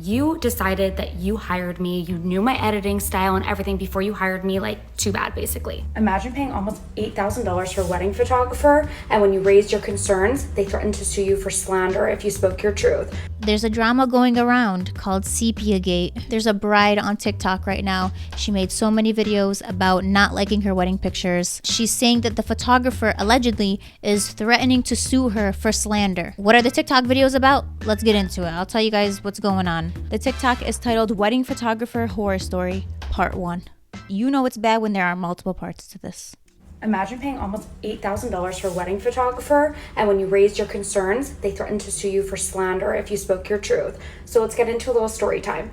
You decided that you hired me. You knew my editing style and everything before you hired me. Like, too bad, basically. Imagine paying almost $8,000 for a wedding photographer, and when you raised your concerns, they threatened to sue you for slander if you spoke your truth. There's a drama going around called Sepia Gate. There's a bride on TikTok right now. She made so many videos about not liking her wedding pictures. She's saying that the photographer allegedly is threatening to sue her for slander. What are the TikTok videos about? Let's get into it. I'll tell you guys what's going on. The TikTok is titled Wedding Photographer Horror Story, Part 1. You know it's bad when there are multiple parts to this. Imagine paying almost $8,000 for a wedding photographer, and when you raised your concerns, they threatened to sue you for slander if you spoke your truth. So let's get into a little story time.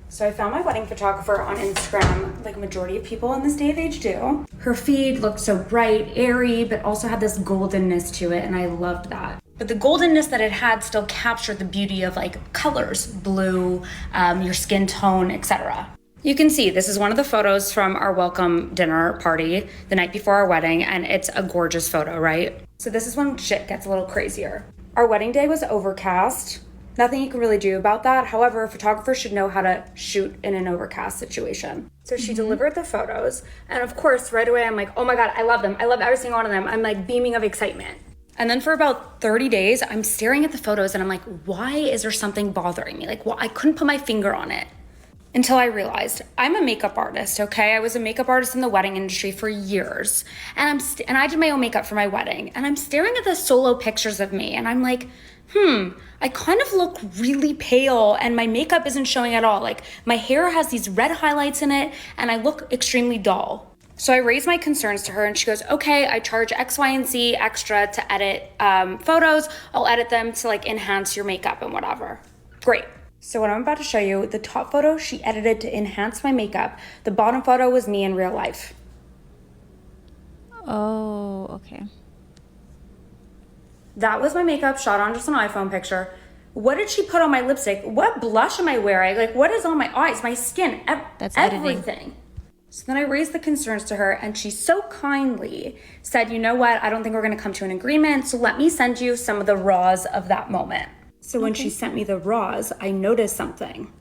So I found my wedding photographer on Instagram, like a majority of people in this day and age do. Her feed looked so bright, airy, but also had this goldenness to it, and I loved that. But the goldenness that it had still captured the beauty of like colors, blue, your skin tone, etc. You can see this is one of the photos from our welcome dinner party the night before our wedding, and it's a gorgeous photo, right? So this is when shit gets a little crazier. Our wedding day was overcast. Nothing you can really do about that. However, a photographer should know how to shoot in an overcast situation. So she delivered the photos, and of course, right away I'm like, oh my God, I love them. I love every single one of them. I'm like beaming of excitement. And then for about 30 days, I'm staring at the photos and I'm like, why is there something bothering me? Like, well, I couldn't put my finger on it. Until I realized I'm a makeup artist, okay? I was a makeup artist in the wedding industry for years. And I did my own makeup for my wedding. And I'm staring at the solo pictures of me and I'm like, I kind of look really pale and my makeup isn't showing at all. Like my hair has these red highlights in it and I look extremely dull. So I raised my concerns to her and she goes, okay, I charge X, Y, and Z extra to edit photos. I'll edit them to like enhance your makeup and whatever. Great. So what I'm about to show you, the top photo she edited to enhance my makeup. The bottom photo was me in real life. Oh, okay. That was my makeup shot on just an iPhone picture. What did she put on my lipstick? What blush am I wearing? Like what is on my eyes, my skin, That's everything. editing. So then I raised the concerns to her and she so kindly said, you know what? I don't think we're gonna come to an agreement. So let me send you some of the raws of that moment. So when she sent me the raws, I noticed something.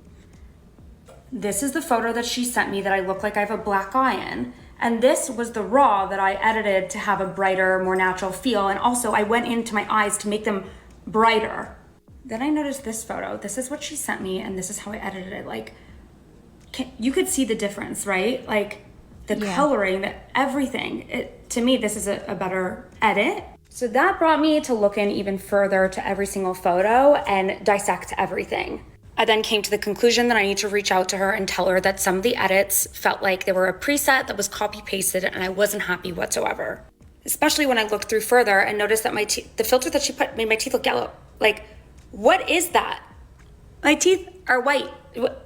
This is the photo that she sent me that I look like I have a black eye in. And this was the raw that I edited to have a brighter, more natural feel. And also I went into my eyes to make them brighter. Then I noticed this photo. This is what she sent me and this is how I edited it. Like, you could see the difference, right? Like the coloring, everything. To me, this is a better edit. So that brought me to look in even further to every single photo and dissect everything. I then came to the conclusion that I need to reach out to her and tell her that some of the edits felt like they were a preset that was copy pasted and I wasn't happy whatsoever. Especially when I looked through further and noticed that the filter that she put made my teeth look yellow. Like, what is that? My teeth are white.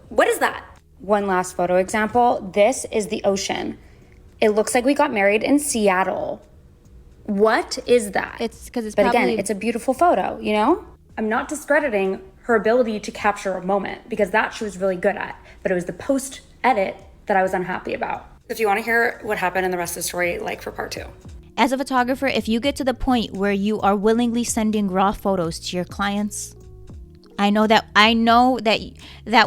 What is that? One last photo example. This is the ocean. It looks like we got married in Seattle. What is that? It's because it's But probably... again, it's a beautiful photo, you know? I'm not discrediting her ability to capture a moment because that she was really good at, but it was the post edit that I was unhappy about. If you want to hear what happened in the rest of the story, like for part 2. As a photographer, if you get to the point where you are willingly sending raw photos to your clients, I know that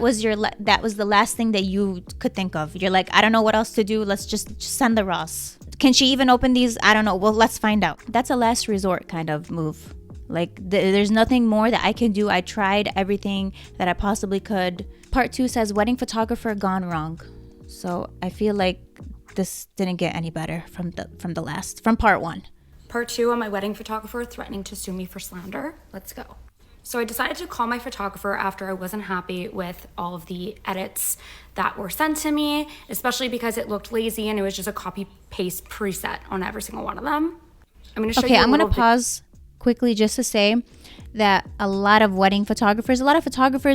was the last thing that you could think of. You're like, I don't know what else to do. Let's just send the raws. Can she even open these? I don't know. Well, let's find out. That's a last resort kind of move. Like there's nothing more that I can do. I tried everything that I possibly could. Part 2 says wedding photographer gone wrong. So I feel like this didn't get any better from part 1. Part 2 on my wedding photographer threatening to sue me for slander. Let's go. So I decided to call my photographer after I wasn't happy with all of the edits that were sent to me, especially because it looked lazy and it was just a copy paste preset on every single one of them. I'm going to show you. Okay, I'm going to pause quickly just to say that a lot of photographers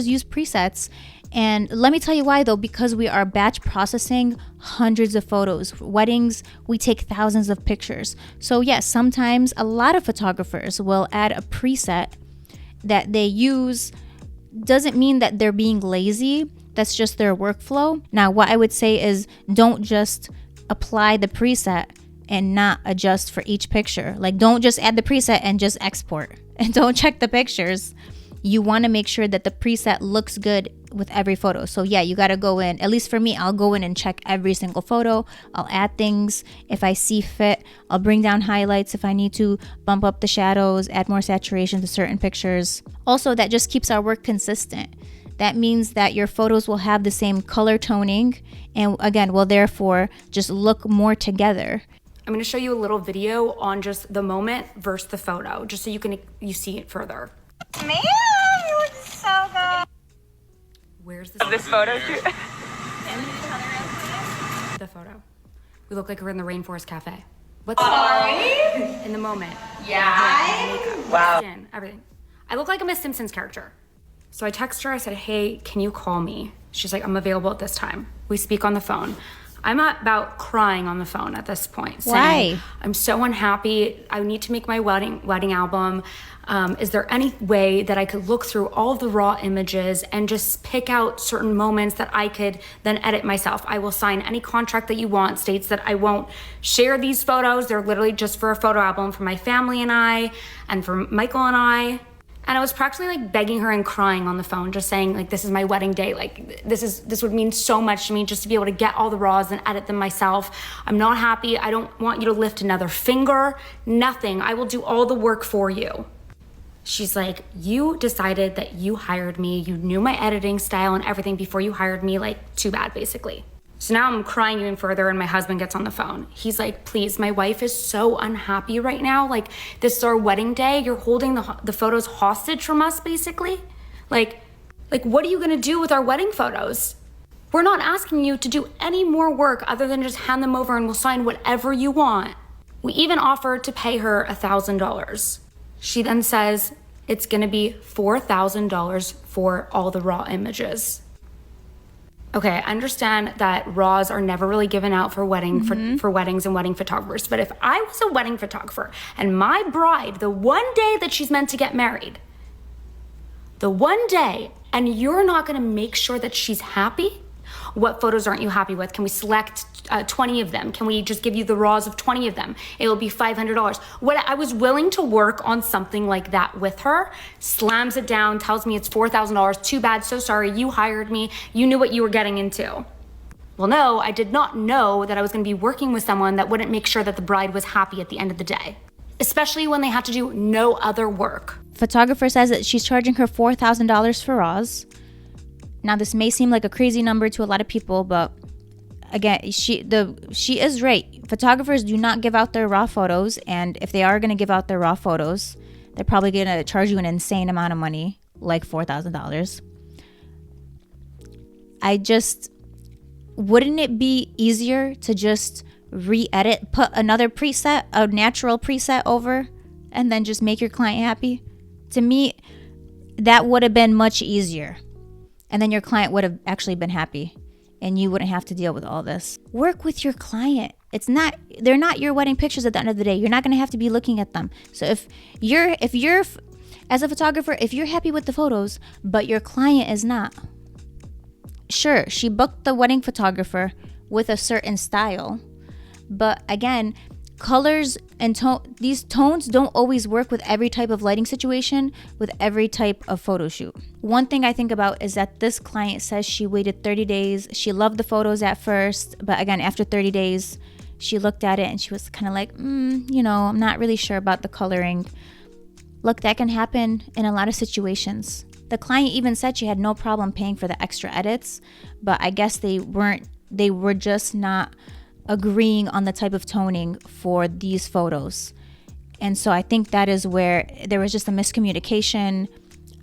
use presets. And let me tell you why though, because we are batch processing hundreds of photos. Weddings, we take thousands of pictures. So yes, sometimes a lot of photographers will add a preset that they use. Doesn't mean that they're being lazy. That's just their workflow. Now, what I would say is don't just apply the preset and not adjust for each picture. Like don't just add the preset and just export and don't check the pictures. You want to make sure that the preset looks good with every photo. So yeah, you got to go in, at least for me, I'll go in and check every single photo. I'll add things if I see fit. I'll bring down highlights if I need to, bump up the shadows, add more saturation to certain pictures. Also, that just keeps our work consistent. That means that your photos will have the same color toning and again, will therefore just look more together. I'm going to show you a little video on just the moment versus the photo, just so you see it further. Man, you look so good. Where's this photo shoot? The photo. We look like we're in the Rainforest Cafe. What's in the moment? Yeah. Makeup, Wow. skin, everything. I look like I'm a Simpsons character. So I text her, I said, hey, can you call me? She's like, I'm available at this time. We speak on the phone. I'm about crying on the phone at this point. Why? I'm so unhappy. I need to make my wedding album. Is there any way that I could look through all of the raw images and just pick out certain moments that I could then edit myself? I will sign any contract that you want, states that I won't share these photos. They're literally just for a photo album for my family and I, and for Michael and I. And I was practically like begging her and crying on the phone, just saying like, this is my wedding day. Like this would mean so much to me just to be able to get all the raws and edit them myself. I'm not happy. I don't want you to lift another finger, nothing. I will do all the work for you. She's like, you decided that you hired me. You knew my editing style and everything before you hired me, like too bad basically. So now I'm crying even further and my husband gets on the phone. He's like, please, my wife is so unhappy right now. Like, this is our wedding day. You're holding the photos hostage from us, basically. Like, what are you gonna do with our wedding photos? We're not asking you to do any more work other than just hand them over and we'll sign whatever you want. We even offered to pay her $1,000. She then says it's gonna be $4,000 for all the raw images. Okay, I understand that raws are never really given out for weddings and wedding photographers. But if I was a wedding photographer and my bride, the one day that she's meant to get married, the one day, and you're not gonna make sure that she's happy, what photos aren't you happy with? Can we select 20 of them? Can we just give you the raws of 20 of them? It'll be $500. What I was willing to work on something like that with her, slams it down, tells me it's $4,000. Too bad, so sorry, you hired me. You knew what you were getting into. Well, no, I did not know that I was gonna be working with someone that wouldn't make sure that the bride was happy at the end of the day, especially when they had to do no other work. Photographer says that she's charging her $4,000 for raws. Now, this may seem like a crazy number to a lot of people, but again, she is right. Photographers do not give out their raw photos, and if they are going to give out their raw photos, they're probably going to charge you an insane amount of money, like $4,000. Wouldn't it be easier to just re-edit, put another preset, a natural preset over, and then just make your client happy? To me, that would have been much easier. And then your client would have actually been happy and you wouldn't have to deal with all this. Work with your client. They're not your wedding pictures at the end of the day. You're not going to have to be looking at them. So if you're as a photographer, if you're happy with the photos, but your client is not, sure, she booked the wedding photographer with a certain style. But again, colors and these tones don't always work with every type of lighting situation, with every type of photo shoot. One thing I think about is that this client says she waited 30 days. She loved the photos at first, but again, after 30 days, she looked at it and she was kind of like, I'm not really sure about the coloring. Look, that can happen in a lot of situations. The client even said she had no problem paying for the extra edits, but I guess they were just not agreeing on the type of toning for these photos. And so I think that is where there was just a miscommunication.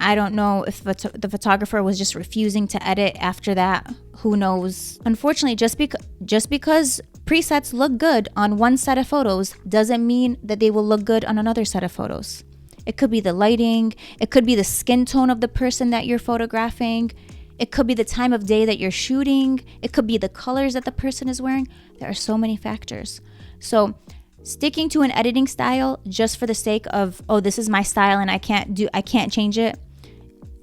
I don't know if the photographer was just refusing to edit after that. Who knows? Unfortunately, just because presets look good on one set of photos doesn't mean that they will look good on another set of photos. It could be the lighting, it could be the skin tone of the person that you're photographing, it could be the time of day that you're shooting, it could be the colors that the person is wearing. There are so many factors. So sticking to an editing style just for the sake of, this is my style and I can't change it,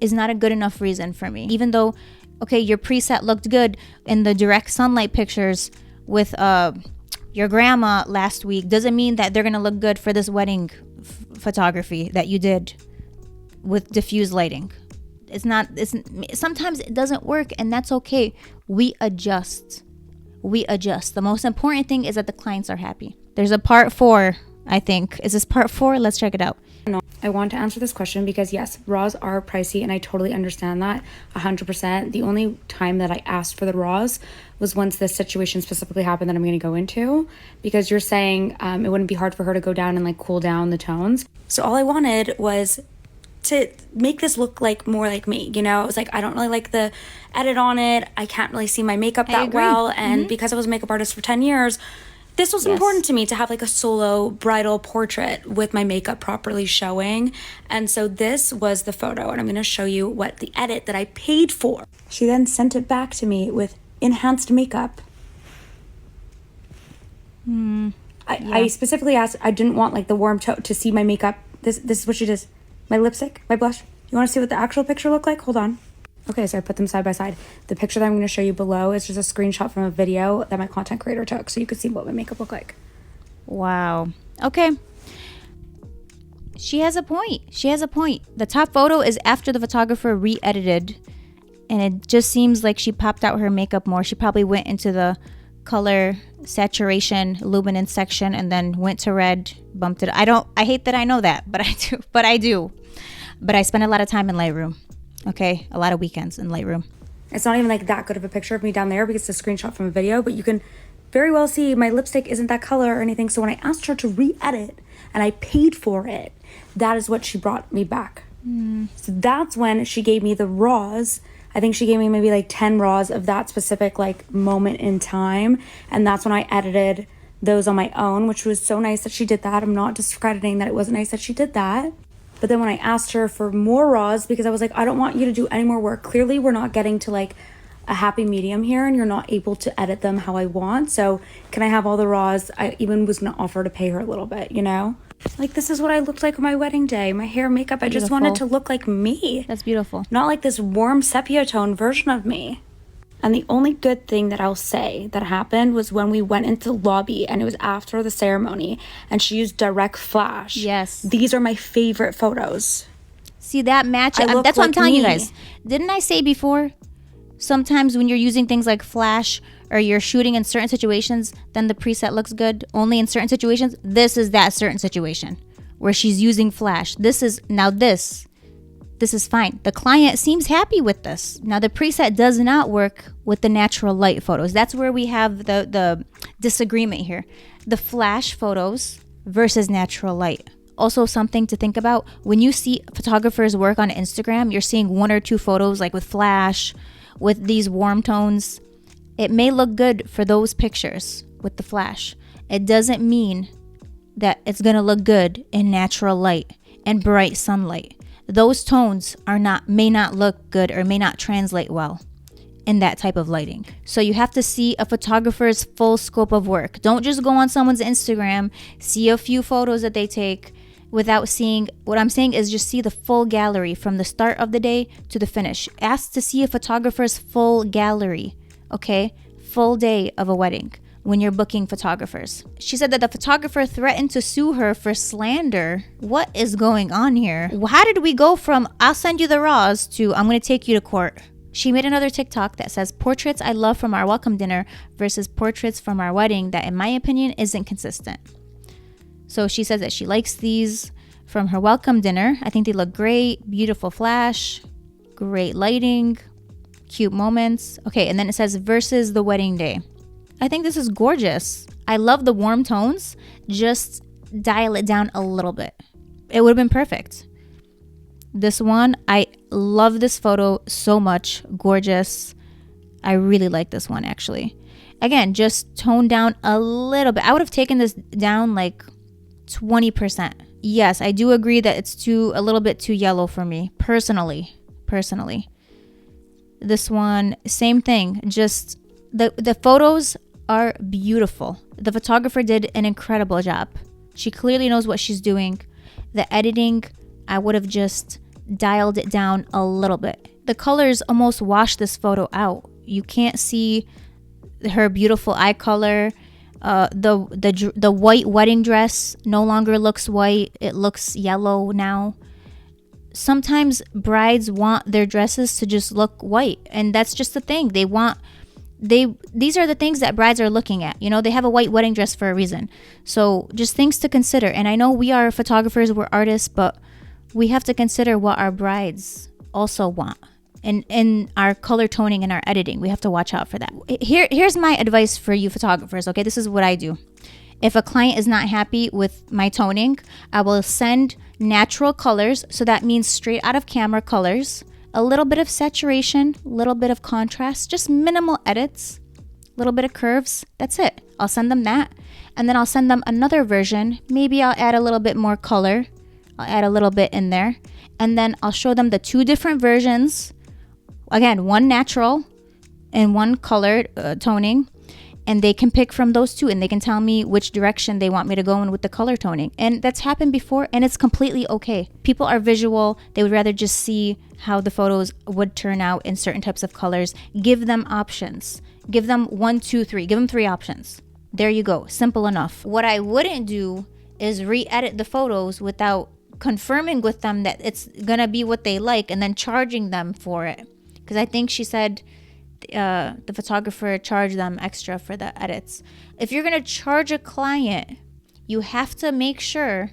is not a good enough reason for me. Even though, okay, your preset looked good in the direct sunlight pictures with your grandma last week, doesn't mean that they're gonna look good for this wedding photography that you did with diffused lighting. Sometimes it doesn't work, and that's okay. We adjust. The most important thing is that the clients are happy. There's a part 4, I think. Is this part 4? Let's check it out. No, I want to answer this question because yes, raws are pricey and I totally understand that 100%. The only time that I asked for the raws was once this situation specifically happened that I'm going to go into, because you're saying it wouldn't be hard for her to go down and like cool down the tones. So all I wanted was to make this look like more like me, you know. It was like, I don't really like the edit on it. I can't really see my makeup that well, and because I was a makeup artist for 10 years, this was important to me to have like a solo bridal portrait with my makeup properly showing. And so this was the photo, and I'm going to show you what the edit that I paid for. She then sent it back to me with enhanced makeup. I specifically asked, I didn't want like the warm tone to see my makeup. This is what she does. My lipstick, my blush. You want to see what the actual picture looked like? Hold on. Okay, so I put them side by side. The picture that I'm going to show you below is just a screenshot from a video that my content creator took, so you could see what my makeup looked like. Wow. Okay. She has a point. The top photo is after the photographer re-edited, and it just seems like she popped out her makeup more. She probably went into the color saturation luminance section and then went to red, bumped it. I hate that I know that, but I do. But I spend a lot of time in Lightroom. Okay, a lot of weekends in Lightroom. It's not even like that good of a picture of me down there because it's a screenshot from a video, but you can very well see my lipstick isn't that color or anything. So when I asked her to re-edit and I paid for it, that is what she brought me back. So that's when she gave me the raws. I think she gave me maybe like 10 raws of that specific like moment in time. And that's when I edited those on my own, which was so nice that she did that. I'm not discrediting that it wasn't nice that she did that. But then when I asked her for more raws, because I was like, I don't want you to do any more work. Clearly, we're not getting to like a happy medium here and you're not able to edit them how I want. So can I have all the raws? I even was going to offer to pay her a little bit, you know? Like, this is what I looked like on my wedding day. My hair, makeup. I just wanted to look like me. That's beautiful. Not like this warm sepia tone version of me. And the only good thing that I'll say that happened was when we went into the lobby and it was after the ceremony and she used direct flash. Yes. These are my favorite photos. See that match? That's what I'm telling you guys. Didn't I say before? Sometimes when you're using things like flash or you're shooting in certain situations, then the preset looks good only in certain situations. This is that certain situation where she's using flash. This is fine. The client seems happy with this. Now the preset does not work with the natural light photos. That's where we have the disagreement here. The flash photos versus natural light. Also something to think about. When you see photographers work on Instagram, you're seeing 1 or 2 photos like with flash, with these warm tones. It may look good for those pictures with the flash. It doesn't mean that it's going to look good in natural light and bright sunlight. Those tones may not look good or may not translate well in that type of lighting. So you have to see a photographer's full scope of work. Don't just go on someone's Instagram, see a few photos that they take without seeing. What I'm saying is just see the full gallery from the start of the day to the finish. Ask to see a photographer's full gallery, okay? Full day of a wedding when you're booking photographers. She said that the photographer threatened to sue her for slander. What is going on here? How did we go from I'll send you the raws to I'm going to take you to court? She made another TikTok that says portraits I love from our welcome dinner versus portraits from our wedding that in my opinion isn't consistent. So she says that she likes these from her welcome dinner. I think they look great, beautiful flash, great lighting, cute moments. Okay, and then it says versus the wedding day. I think this is gorgeous. I love the warm tones. Just dial it down a little bit. It would have been perfect. This one, I love this photo so much. Gorgeous. I really like this one actually. Again, just tone down a little bit. I would have taken this down like 20%. Yes, I do agree that it's a little bit too yellow for me, personally. This one, same thing. Just the photos are beautiful. The photographer did an incredible job. She clearly knows what she's doing. The editing, I would have just dialed it down a little bit. The colors almost wash this photo out. You can't see her beautiful eye color. The white wedding dress no longer looks white. It looks yellow now. sometimes brides want their dresses to just look white, and that's just the thing. These are the things that brides are looking at. You know, they have a white wedding dress for a reason. So just things to consider. And I know we are photographers, we're artists, but we have to consider what our brides also want. And in our color toning and our editing, we have to watch out for that. Here's my advice for you photographers, okay? This is what I do. If a client is not happy with my toning, I will send natural colors. So that means straight out of camera colors, a little bit of saturation, a little bit of contrast, just minimal edits, a little bit of curves. That's it. I'll send them that. And then I'll send them another version. Maybe I'll add a little bit more color. I'll add a little bit in there. And then I'll show them the two different versions. Again, one natural and one colored toning. And they can pick from those two, and they can tell me which direction they want me to go in with the color toning. And that's happened before, and it's completely okay. People are visual. They would rather just see how the photos would turn out in certain types of colors. Give them options. Give them 1, 2, 3. Give them 3 options. There you go. Simple enough. What I wouldn't do is re-edit the photos without confirming with them that it's gonna be what they like and then charging them for it. Because I think she said the photographer charged them extra for the edits. If you're going to charge a client, you have to make sure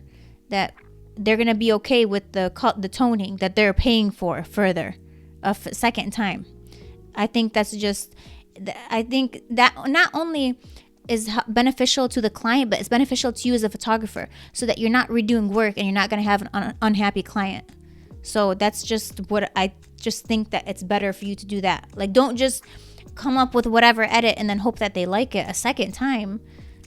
that they're going to be okay with the toning that they're paying for further a second time. I think that's just, I think that not only is beneficial to the client, but it's beneficial to you as a photographer, so that you're not redoing work and you're not going to have an unhappy client. So that's just what I just think, that it's better for you to do that. Like, don't just come up with whatever edit and then hope that they like it a second time.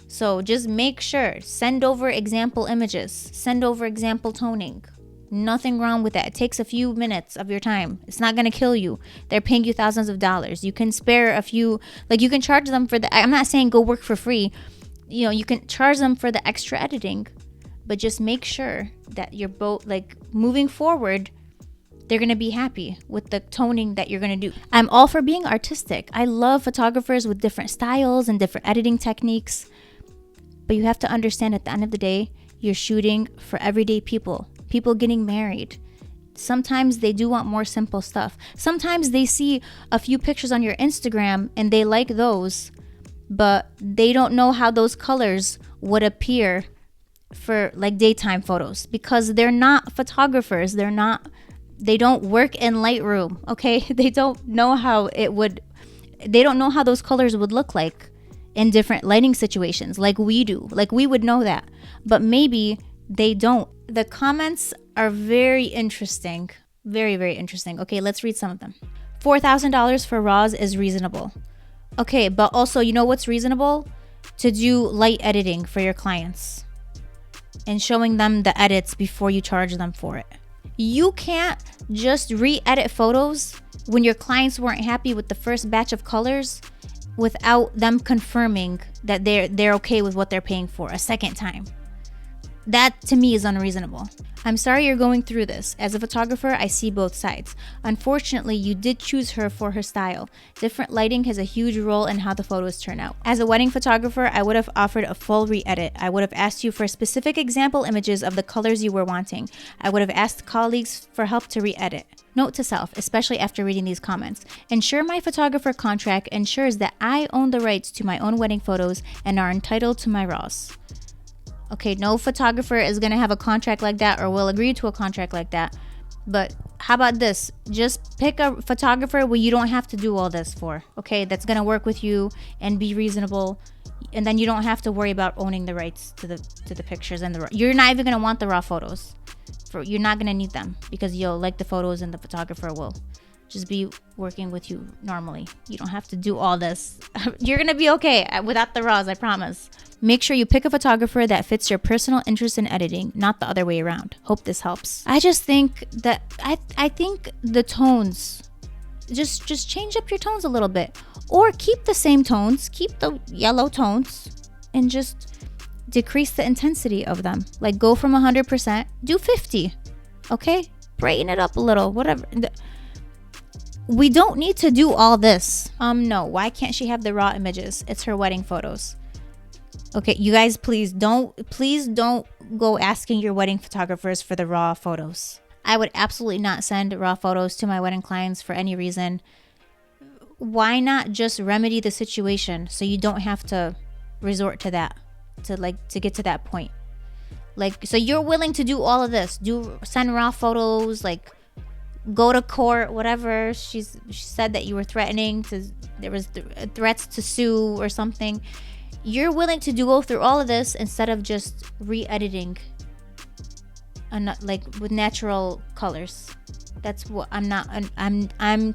So just make sure, send over example images, send over example toning. Nothing wrong with that. It takes a few minutes of your time. It's not going to kill you. They're paying you thousands of dollars. You can spare a few, like you can charge them for the, I'm not saying go work for free. You know, you can charge them for the extra editing, but just make sure that you're both, like, moving forward, they're going to be happy with the toning that you're going to do. I'm all for being artistic. I love photographers with different styles and different editing techniques. But you have to understand, at the end of the day, you're shooting for everyday people getting married. Sometimes they do want more simple stuff. Sometimes they see a few pictures on your Instagram and they like those, but they don't know how those colors would appear for like daytime photos, because they're not photographers. They don't work in Lightroom, okay? They don't know how those colors would look like in different lighting situations like we do. Like, we would know that, but maybe they don't. The comments are very interesting. Very, very interesting. Okay, let's read some of them. $4,000 for RAWs is reasonable. Okay, but also, you know what's reasonable? To do light editing for your clients and showing them the edits before you charge them for it. You can't just re-edit photos when your clients weren't happy with the first batch of colors without them confirming that they're okay with what they're paying for a second time. That to me is unreasonable. I'm sorry you're going through this. As a photographer, I see both sides. Unfortunately, you did choose her for her style. Different lighting has a huge role in how the photos turn out. As a wedding photographer, I would have offered a full re-edit. I would have asked you for specific example images of the colors you were wanting. I would have asked colleagues for help to re-edit. Note to self, especially after reading these comments: ensure my photographer contract ensures that I own the rights to my own wedding photos and are entitled to my RAWs. Okay, no photographer is going to have a contract like that or will agree to a contract like that. But how about this? Just pick a photographer where you don't have to do all this for, okay? That's going to work with you and be reasonable. And then you don't have to worry about owning the rights to the pictures and you're not even going to want the raw photos. You're not going to need them because you'll like the photos and the photographer will just be working with you normally. You don't have to do all this. You're going to be okay without the RAWs, I promise. Make sure you pick a photographer that fits your personal interest in editing, not the other way around. Hope this helps. I just think that, I think the tones, just change up your tones a little bit. Or keep the same tones, keep the yellow tones, and just decrease the intensity of them. Like, go from 100%, do 50, okay? Brighten it up a little, whatever. We don't need to do all this. No, why can't she have the raw images? It's her wedding photos. Okay, you guys, please don't go asking your wedding photographers for the raw photos. I would absolutely not send raw photos to my wedding clients for any reason. Why not just remedy the situation so you don't have to resort to that, to get to that point? Like, so you're willing to do all of this, send raw photos, like go to court, whatever. She said that you were threatening to, there was threats to sue or something. You're willing to go through all of this instead of just re-editing like with natural colors. That's what I'm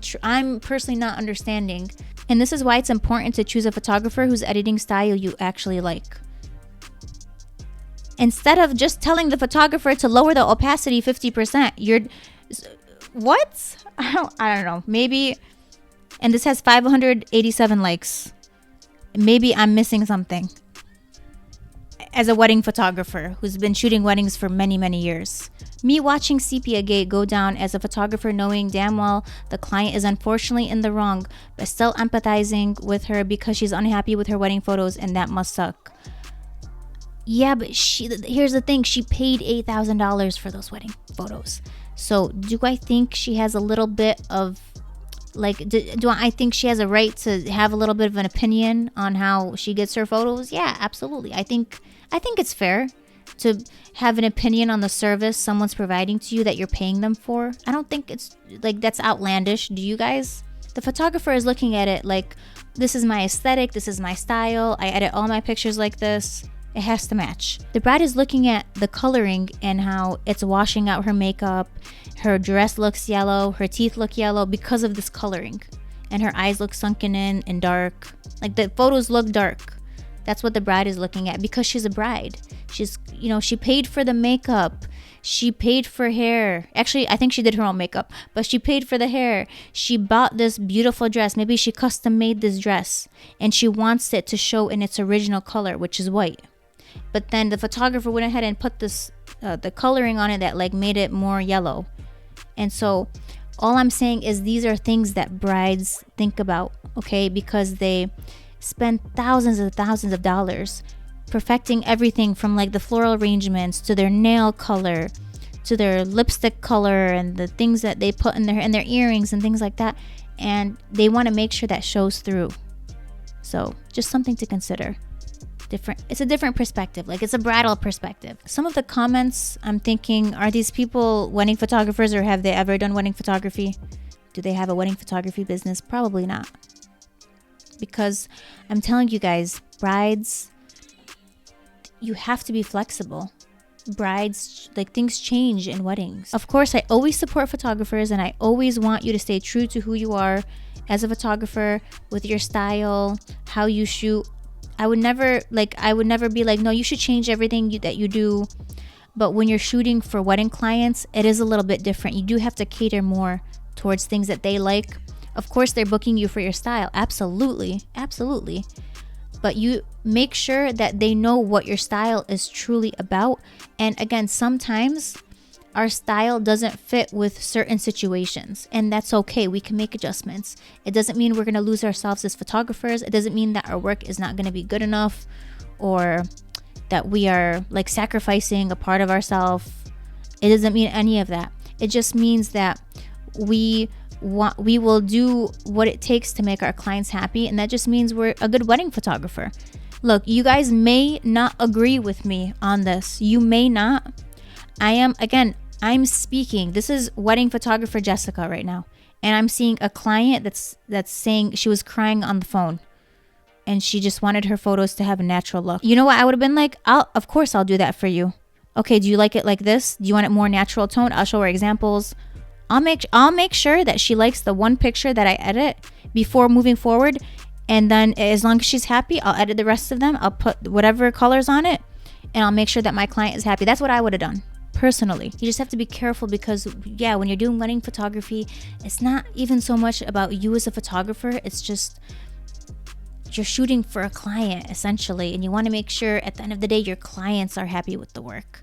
personally not understanding. And this is why it's important to choose a photographer whose editing style you actually like. Instead of just telling the photographer to lower the opacity 50%, what? I don't know. Maybe, and this has 587 likes. Maybe I'm missing something. As a wedding photographer who's been shooting weddings for many, many years, me watching Sepia Gate go down as a photographer, knowing damn well the client is unfortunately in the wrong, but still empathizing with her because she's unhappy with her wedding photos, and that must suck. Yeah, but here's the thing. She paid $8,000 for those wedding photos. So do I think she has a little bit of, like, do I think she has a right to have a little bit of an opinion on how she gets her photos? Yeah, absolutely. I think it's fair to have an opinion on the service someone's providing to you that you're paying them for. I don't think it's, like, that's outlandish. Do you guys? The photographer is looking at it like, this is my aesthetic, this is my style, I edit all my pictures like this. It has to match. The bride is looking at the coloring and how it's washing out her makeup. Her dress looks yellow. Her teeth look yellow because of this coloring. And her eyes look sunken in and dark. Like, the photos look dark. That's what the bride is looking at because she's a bride. She's, she paid for the makeup. She paid for hair. Actually, I think she did her own makeup, but she paid for the hair. She bought this beautiful dress. Maybe she custom made this dress and she wants it to show in its original color, which is white. But then the photographer went ahead and put this the coloring on it that, like, made it more yellow. And so all I'm saying is these are things that brides think about, okay? Because they spend thousands of dollars perfecting everything from, like, the floral arrangements to their nail color to their lipstick color and the things that they put in their earrings and things like that. And they want to make sure that shows through. So just something to consider. It's a different perspective. Like, it's a bridal perspective. Some of the comments, I'm thinking, are these people wedding photographers, or have they ever done wedding photography? Do they have a wedding photography business? Probably not. Because I'm telling you guys, brides, you have to be flexible. Brides, like, things change in weddings. Of course, I always support photographers, and I always want you to stay true to who you are as a photographer, with your style, how you shoot. I would never be like, no, you should change everything that you do. But when you're shooting for wedding clients, it is a little bit different. You do have to cater more towards things that they like. Of course, they're booking you for your style. Absolutely. Absolutely. But you make sure that they know what your style is truly about. And again, sometimes our style doesn't fit with certain situations, and that's okay. We can make adjustments. It doesn't mean we're going to lose ourselves as photographers. It doesn't mean that our work is not going to be good enough, or that we are, like, sacrificing a part of ourselves. It doesn't mean any of that. It just means that we will do what it takes to make our clients happy, and that just means we're a good wedding photographer. Look, you guys may not agree with me on this. You may not. I'm speaking. This is wedding photographer Jessica right now, and I'm seeing a client that's saying she was crying on the phone, and she just wanted her photos to have a natural look. You know what I would have been like? Of course I'll do that for you. Okay, do you like it like this? Do you want it more natural tone? I'll show her examples. I'll make sure that she likes the one picture that I edit before moving forward, and then as long as she's happy, I'll edit the rest of them. I'll put whatever colors on it, and I'll make sure that my client is happy. That's what I would have done. Personally, you just have to be careful because, yeah, when you're doing wedding photography, it's not even so much about you as a photographer. It's just you're shooting for a client, essentially, and you want to make sure at the end of the day your clients are happy with the work.